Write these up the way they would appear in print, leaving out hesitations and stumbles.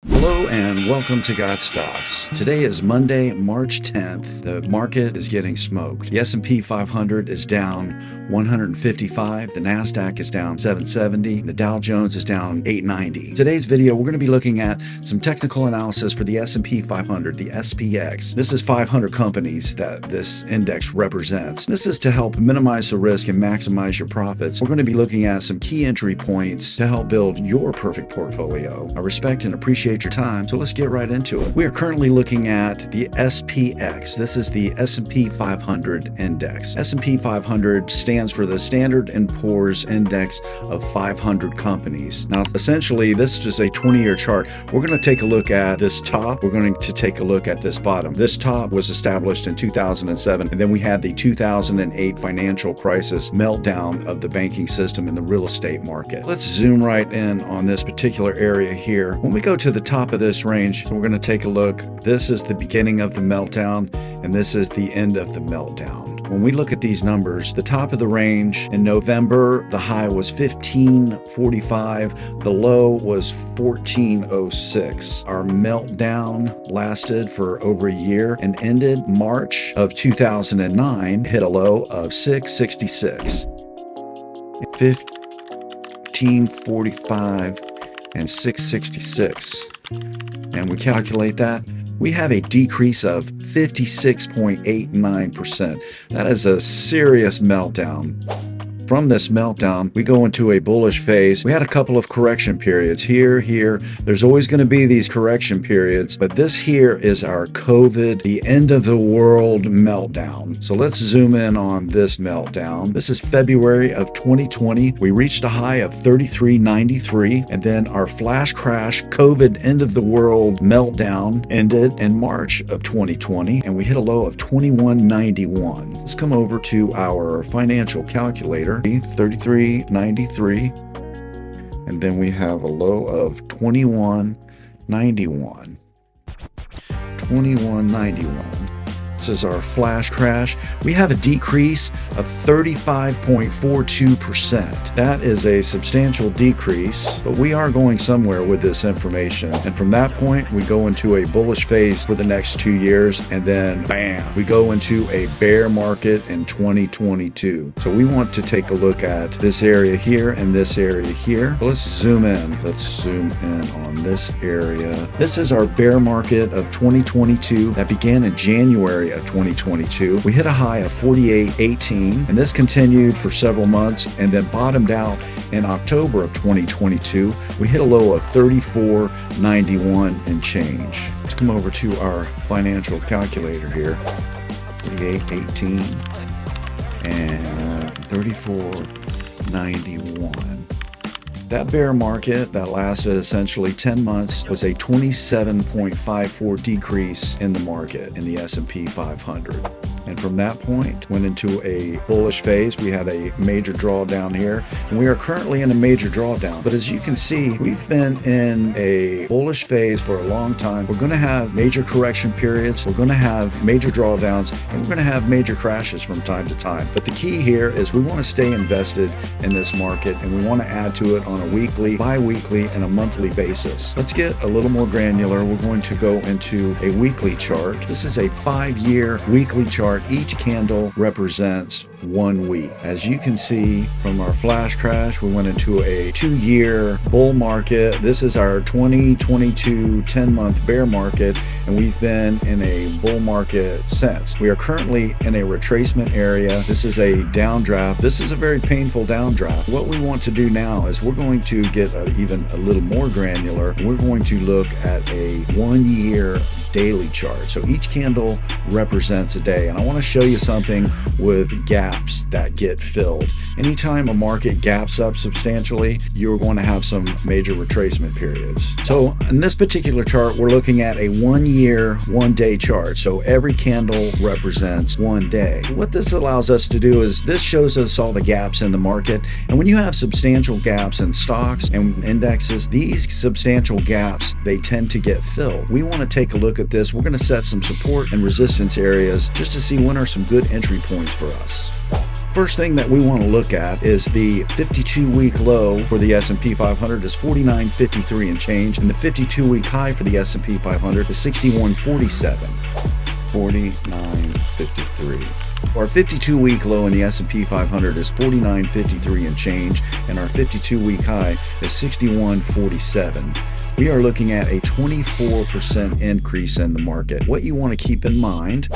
Hello and welcome to Gotstockz. Today is Monday, March 10th. The market is getting smoked. The S&P 500 is down 155. The NASDAQ is down 770. The Dow Jones is down 890. Today's video, we're going to be looking at some technical analysis for the S&P 500, the SPX. This is 500 companies that this index represents. This is to help minimize the risk and maximize your profits. We're going to be looking at some key entry points to help build your perfect portfolio. I respect and appreciate your time, so let's get right into it. We are currently looking at the SPX. This is the S&P 500 index. S&P 500 stands for the Standard & Poor's Index of 500 companies. Now, essentially, this is a 20-year chart. We're going to take a look at this top. We're going to take a look at this bottom. This top was established in 2007, and then we had the 2008 financial crisis meltdown of the banking system and the real estate market. Let's zoom right in on this particular area here. When we go to the top of this range, so we're going to take a look. This is the beginning of the meltdown, and this is the end of the meltdown. When we look at these numbers, the top of the range in November, the high was 1545, the low was 1406. Our meltdown lasted for over a year and ended March of 2009, hit a low of 666. 1545 and 666. And we calculate that, we have a decrease of 56.89%. That is a serious meltdown. From this meltdown, we go into a bullish phase. We had a couple of correction periods here. There's always going to be these correction periods, but this here is our COVID, the end of the world meltdown. So let's zoom in on this meltdown. This is February of 2020. We reached a high of 3393, and then our flash crash COVID end of the world meltdown ended in March of 2020, and we hit a low of 2191. Let's come over to our financial calculator. 3393, and then we have a low of 2191. This is our flash crash. We have a decrease of 35.42%. That is a substantial decrease, but we are going somewhere with this information. And from that point, we go into a bullish phase for the next 2 years, and then bam, we go into a bear market in 2022. So we want to take a look at this area here and this area here. Let's zoom in. Let's zoom in on this area. This is our bear market of 2022 that began in January of 2022. We hit a high of 48.18, and this continued for several months and then bottomed out in October of 2022. We hit a low of 34.91 and change. Let's come over to our financial calculator here. 48.18 and 34.91. That bear market that lasted essentially 10 months was a 27.54 decrease in the market in the S&P 500. And from that point, went into a bullish phase. We had a major drawdown here, and we are currently in a major drawdown. But as you can see, we've been in a bullish phase for a long time. We're going to have major correction periods. We're going to have major drawdowns, and we're going to have major crashes from time to time. But the key here is we want to stay invested in this market, and we want to add to it on a weekly, bi-weekly, and a monthly basis. Let's get a little more granular. We're going to go into a weekly chart. This is a 5-year weekly chart. Each candle represents 1 week. As you can see from our flash crash, we went into a 2-year bull market. This is our 2022 10-month bear market, and we've been in a bull market since. We are currently in a retracement area. This is a downdraft. This is a very painful downdraft. What we want to do now is we're going to get even a little more granular. We're going to look at a 1-year daily chart. So each candle represents a day, and I want to show you something with gaps that get filled. Anytime a market gaps up substantially, you're going to have some major retracement periods. So in this particular chart, we're looking at a 1-year, 1-day chart. So every candle represents 1 day. What this allows us to do is this shows us all the gaps in the market. And when you have substantial gaps in stocks and indexes, these substantial gaps, they tend to get filled. We want to take a look at this. We're going to set some support and resistance areas just to see when are some good entry points for us. First thing that we want to look at is the 52-week low for the S&P 500 is 49.53 and change, and the 52-week high for the S&P 500 is 61.47. 49.53. Our 52-week low in the S&P 500 is 49.53 and change, and our 52-week high is 61.47. We are looking at a 24% increase in the market. What you want to keep in mind,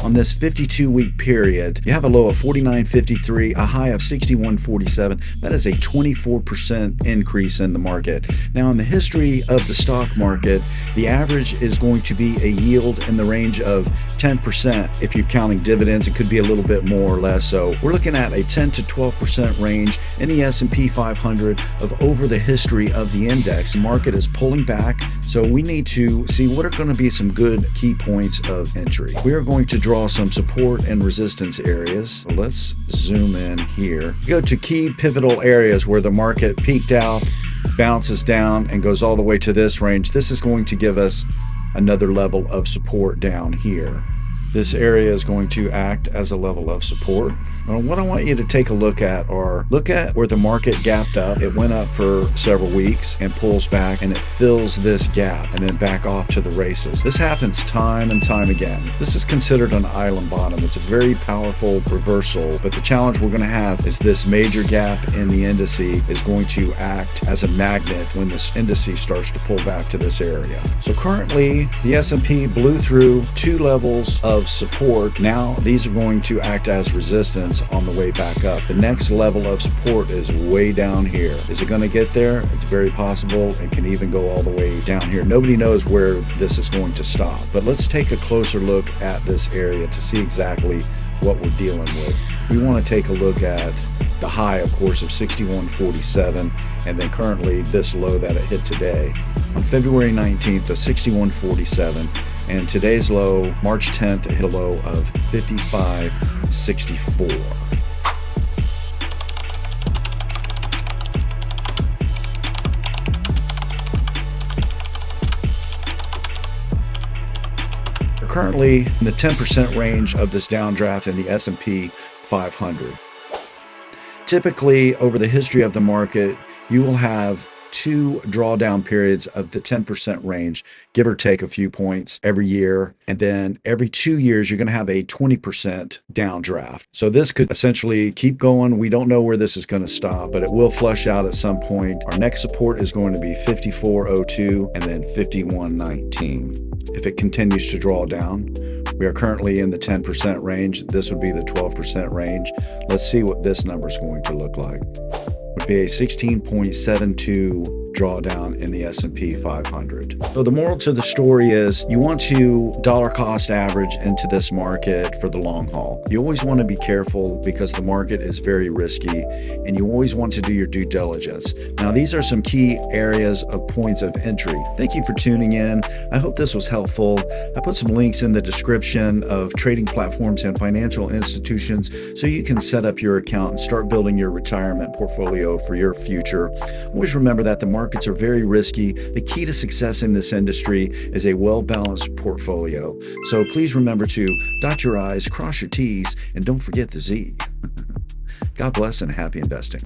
on this 52-week period, you have a low of 49.53, a high of 61.47. That is a 24% increase in the market. Now, in the history of the stock market, the average is going to be a yield in the range of 10%. If you're counting dividends, it could be a little bit more or less. So we're looking at a 10 to 12% range in the S&P 500 of over the history of the index. The market is pulling back, so we need to see what are going to be some good key points of entry. We are going to draw some support and resistance areas. So let's zoom in here. Go to key pivotal areas where the market peaked out, bounces down, and goes all the way to this range. This is going to give us another level of support down here. This area is going to act as a level of support. Now, what I want you to take a look at where the market gapped up. It went up for several weeks and pulls back, and it fills this gap and then back off to the races. This happens time and time again. This is considered an island bottom. It's a very powerful reversal, but the challenge we're going to have is this major gap in the indice is going to act as a magnet when this indice starts to pull back to this area. So currently, the S&P blew through two levels of support. Now these are going to act as resistance on the way back up. The next level of support is way down here. Is it going to get there? It's very possible. It can even go all the way down here. Nobody knows where this is going to stop, but let's take a closer look at this area to see exactly what we're dealing with. We want to take a look at the high, of course, of 61.47, and then currently this low that it hit today on February 19th of 61.47, and today's low, March 10th, it hit a low of 55.64. We're currently in the 10% range of this downdraft in the S&P 500. Typically, over the history of the market, you will have two drawdown periods of the 10% range, give or take a few points every year. And then every 2 years, you're going to have a 20% downdraft. So this could essentially keep going. We don't know where this is going to stop, but it will flush out at some point. Our next support is going to be 54.02 and then 51.19. If it continues to draw down, we are currently in the 10% range. This would be the 12% range. Let's see what this number is going to look like. Would be a 16.72 drawdown in the S&P 500. So the moral to the story is you want to dollar cost average into this market for the long haul. You always want to be careful because the market is very risky, and you always want to do your due diligence. Now, these are some key areas of points of entry. Thank you for tuning in. I hope this was helpful. I put some links in the description of trading platforms and financial institutions so you can set up your account and start building your retirement portfolio for your future. Always remember that the markets are very risky. The key to success in this industry is a well-balanced portfolio. So please remember to dot your I's, cross your T's, and don't forget the Z. God bless and happy investing.